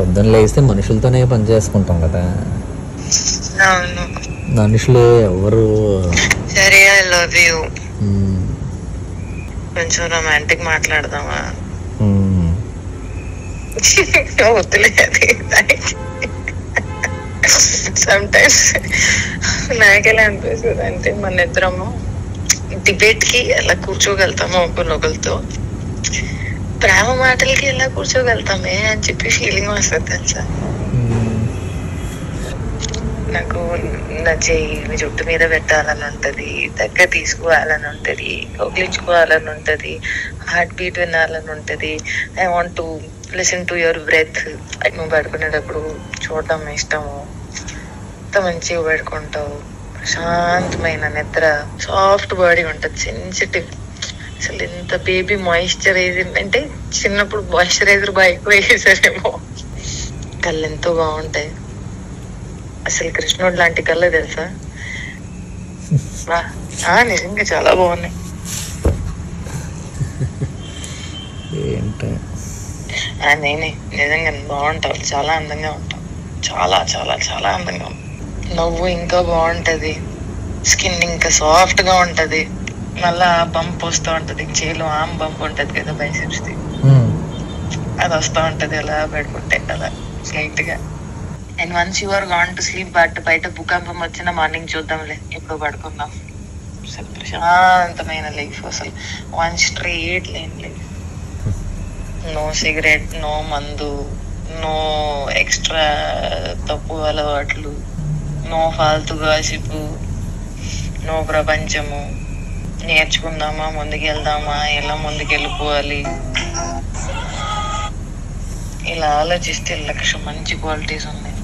పొద్దున్న లేస్తే మనుషులతోనే పని చేసుకుంటాం కదా, అవును. మనుషులు ఎవరు. సరే, ఐ లవ్ యూ. కొంచెం రొమాంటిక్ మాట్లాడదామా? వద్దులే, అది సమ్టైమ్స్ నాకెలా అనిపిస్తుంది అంటే మన ఇద్దరము డిబేట్ కి ఎలా కూర్చోగలుగుతాము ఒకరినొకరితో, ప్రేమ మాటలకి ఎలా కూర్చోగలుగుతామే అని చెప్పి ఫీలింగ్ వస్తుంది తెలుసా. నాకు నా చెయ్యి జుట్టు మీద పెట్టాలని ఉంటది, దగ్గర తీసుకోవాలని ఉంటది, కౌగిలించుకోవాలని ఉంటది, హార్ట్ బీట్ వినాలని ఉంటది. I want to listen to your breath. నువ్వు పడుకునేటప్పుడు చూడటం ఇష్టము. ఎంత మంచిగా పడుకుంటావు, ప్రశాంతమైన నిద్ర, సాఫ్ట్ బాడీ ఉంటది, సెన్సిటివ్. అసలు ఎంత బేబీ మాయిశ్చరైజర్ అంటే చిన్నప్పుడు మాయిశ్చరైజర్ బాగా ఎక్కువ వేసేసారేమో. కళ్ళు ఎంతో బాగుంటాయి. అసలు కృష్ణుడు లాంటి కళ్ళు తెలుసా, నిజంగా చాలా బాగున్నాయి. నేనే నిజంగా బాగుంటావు, చాలా అందంగా ఉంటావు, చాలా చాలా చాలా అందంగా ఉంటావు. నవ్వు ఇంకా బాగుంటది, స్కిన్ ఇంకా సాఫ్ట్ గా ఉంటది, మళ్ళా బంప్ వస్తూ ఉంటది, చేలో ఆమ్ బంప్ ఉంటది కదా బైసెప్స్ ది, అది వస్తూ ఉంటది అలా పెట్టుకుంటే అలా స్లైట్ గా. And once you are gone to sleep, బయట భూకంపం వచ్చిన మార్నింగ్ చూద్దాంలే, ఎప్పుడు పడుకుందాం. ప్రశాంతమైన లైఫ్, అసలు one straight line life. No cigarette, no మందు, నో ఎక్స్ట్రా తప్పు అలవాట్లు, నో ఫాల్తు గాసిపు, నో ప్రపంచము. నేర్చుకుందామా, ముందుకెళ్దామా, ఎలా ముందుకెళ్ళిపోవాలి, ఇలా ఆలోచిస్తే 1,00,000 మంచి క్వాలిటీస్ ఉన్నాయి.